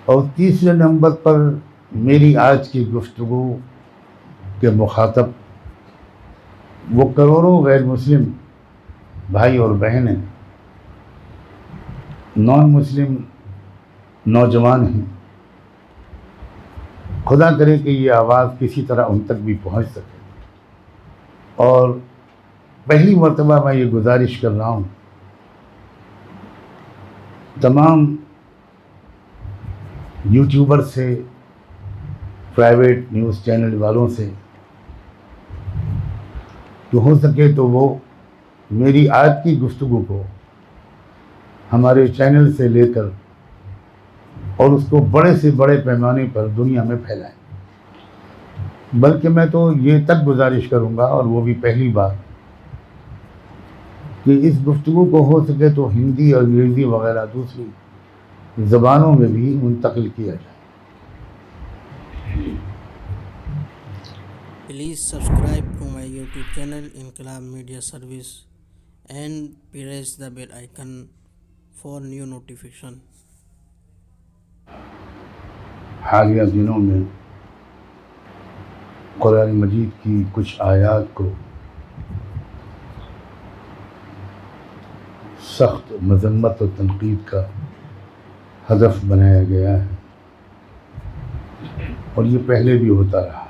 اور تیسرے نمبر پر میری آج کی گفتگو کے مخاطب وہ کروڑوں غیر مسلم بھائی اور بہنیں، نان مسلم نوجوان ہیں. خدا کرے کہ یہ آواز کسی طرح ان تک بھی پہنچ سکے. اور پہلی مرتبہ میں یہ گزارش کر رہا ہوں تمام یوٹیوبر سے، پرائیویٹ نیوز چینل والوں سے، کہ ہو سکے تو وہ میری آج کی گفتگو کو ہمارے چینل سے لے کر اور اس کو بڑے سے بڑے پیمانے پر دنیا میں پھیلائیں. بلکہ میں تو یہ تک گزارش کروں گا، اور وہ بھی پہلی بار، کہ اس گفتگو کو ہو سکے تو ہندی اور انگریزی وغیرہ دوسری زبانوں میں بھی منتقل کیا جائے. Please subscribe to my YouTube channel Inqilab Media Service and press the bell icon for new notification. حالیہ دنوں میں قرآن مجید کی کچھ آیات کو سخت مذمت و تنقید کا ہدف بنایا گیا ہے، اور یہ پہلے بھی ہوتا رہا ہے.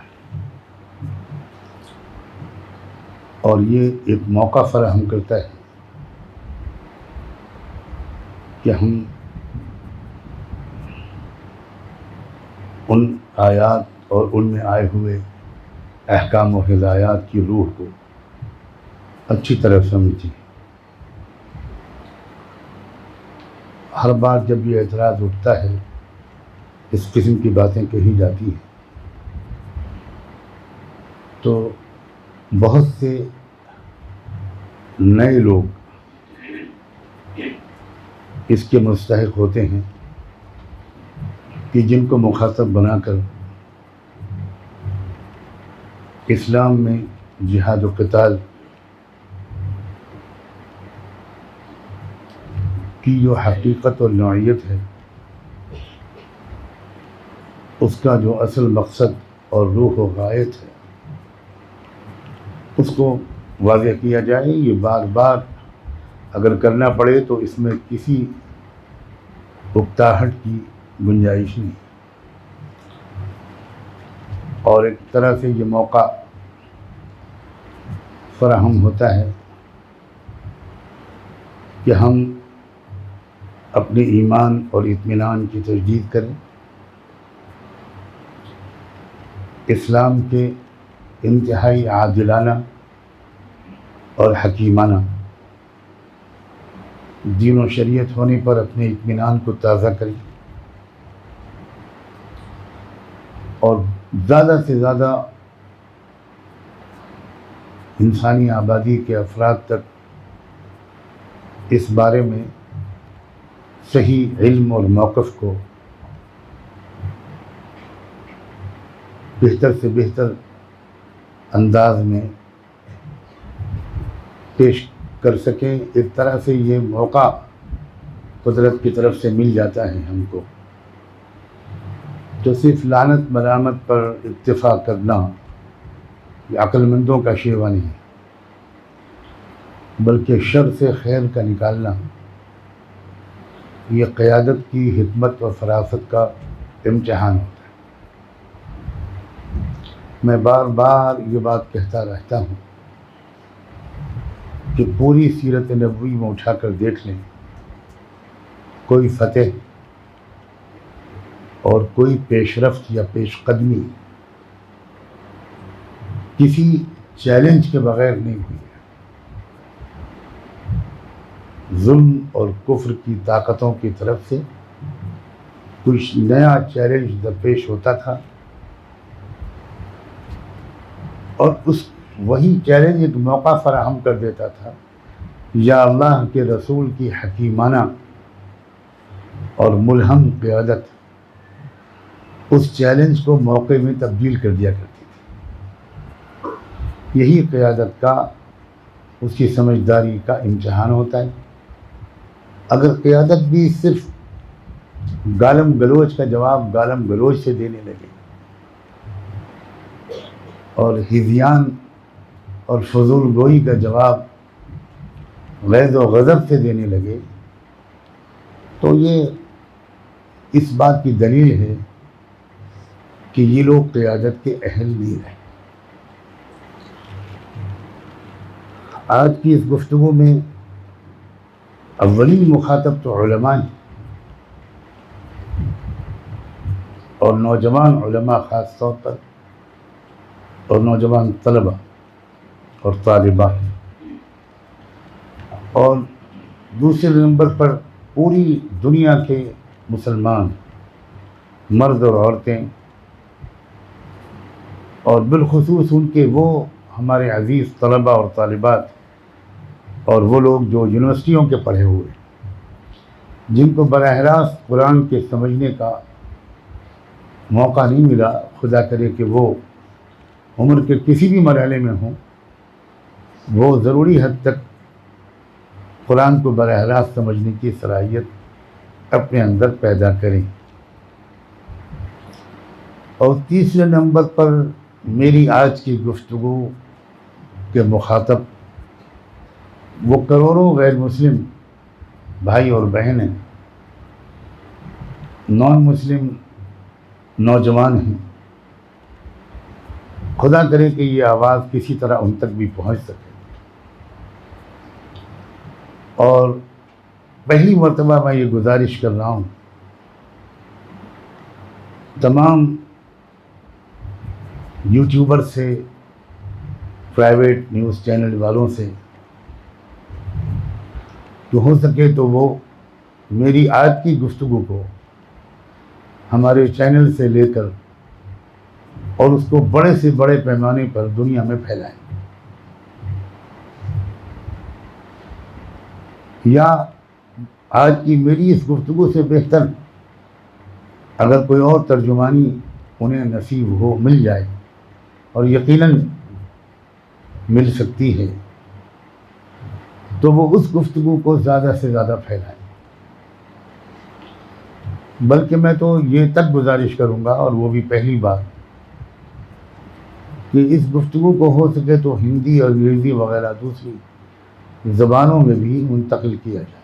اور یہ ایک موقع فراہم کرتا ہے کہ ہم ان آیات اور ان میں آئے ہوئے احکام و ہدایات کی روح کو اچھی طرح سمجھیں. ہر بار جب یہ اعتراض اٹھتا ہے، اس قسم کی باتیں کہی جاتی ہیں، تو بہت سے نئے لوگ اس کے مستحق ہوتے ہیں کہ جن کو مخاطب بنا کر اسلام میں جہاد و قتال کی جو حقیقت اور نوعیت ہے، اس کا جو اصل مقصد اور روح و غایت ہے، اس کو واضح کیا جائے. یہ بار بار اگر کرنا پڑے تو اس میں کسی اکتاہٹ کی گنجائش نہیں. اور ایک طرح سے یہ موقع فراہم ہوتا ہے کہ ہم اپنے ایمان اور اطمینان کی تجدید کریں، اسلام کے انتہائی عادلانہ اور حکیمانہ دین و شریعت ہونے پر اپنے اطمینان کو تازہ کریں، اور زیادہ سے زیادہ انسانی آبادی کے افراد تک اس بارے میں صحیح علم اور موقف کو بہتر سے بہتر انداز میں پیش کر سکیں. ایک طرح سے یہ موقع قدرت کی طرف سے مل جاتا ہے ہم کو. تو صرف لعنت ملامت پر اکتفا کرنا یہ عقل مندوں کا شیوہ نہیں، بلکہ شر سے خیر کا نکالنا یہ قیادت کی حکمت اور فراست کا امتحان ہوتا ہے. میں بار بار یہ بات کہتا رہتا ہوں کہ پوری سیرت نبوی میں اٹھا کر دیکھ لیں، کوئی فتح اور کوئی پیش رفت یا پیش قدمی کسی چیلنج کے بغیر نہیں ہوئی ہے. ظلم اور کفر کی طاقتوں کی طرف سے کچھ نیا چیلنج درپیش ہوتا تھا، اور وہی چیلنج ایک موقع فراہم کر دیتا تھا یا اللہ کے رسول کی حکیمانہ اور ملہم قیادت اس چیلنج کو موقع میں تبدیل کر دیا کرتی تھی. یہی قیادت کا، اس کی سمجھداری کا امتحان ہوتا ہے. اگر قیادت بھی صرف گالم گلوچ کا جواب گالم گلوچ سے دینے لگے اور ہذیان اور فضول گوئی کا جواب غیظ و غضب سے دینے لگے، تو یہ اس بات کی دلیل ہے کہ یہ لوگ قیادت کے اہل نہیں رہے۔ آج کی اس گفتگو میں اولین مخاطب تو علماء ہیں، اور نوجوان علماء خاص طور پر، اور نوجوان طلبہ اور طالبات، اور دوسرے نمبر پر پوری دنیا کے مسلمان مرد اور عورتیں، اور بالخصوص ان کے وہ ہمارے عزیز طلبہ اور طالبات اور وہ لوگ جو یونیورسٹیوں کے پڑھے ہوئے، جن کو براہ راست قرآن کے سمجھنے کا موقع نہیں ملا۔ خدا کرے کہ وہ عمر کے کسی بھی مرحلے میں ہوں، وہ ضروری حد تک قرآن کو براہ راست سمجھنے کی صلاحیت اپنے اندر پیدا کریں۔ اور تیسرے نمبر پر میری آج کی گفتگو کے مخاطب وہ کروڑوں غیر مسلم بھائی اور بہنیں، نان مسلم نوجوان ہیں۔ خدا کرے کہ یہ آواز کسی طرح ان تک بھی پہنچ سکے۔ اور پہلی مرتبہ میں یہ گزارش کر رہا ہوں تمام یوٹیوبر سے، پرائیویٹ نیوز چینل والوں سے، کہ ہو سکے تو وہ میری آج کی گفتگو کو ہمارے چینل سے لے کر اور اس کو بڑے سے بڑے پیمانے پر دنیا میں پھیلائیں، یا آج کی میری اس گفتگو سے بہتر اگر کوئی اور ترجمانی انہیں نصیب ہو، مل جائے، اور یقیناً مل سکتی ہے، تو وہ اس گفتگو کو زیادہ سے زیادہ پھیلائیں۔ بلکہ میں تو یہ تک گزارش کروں گا، اور وہ بھی پہلی بار، کہ اس گفتگو کو ہو سکے تو ہندی اور انگریزی وغیرہ دوسری زبانوں میں بھی منتقل کیا جائے۔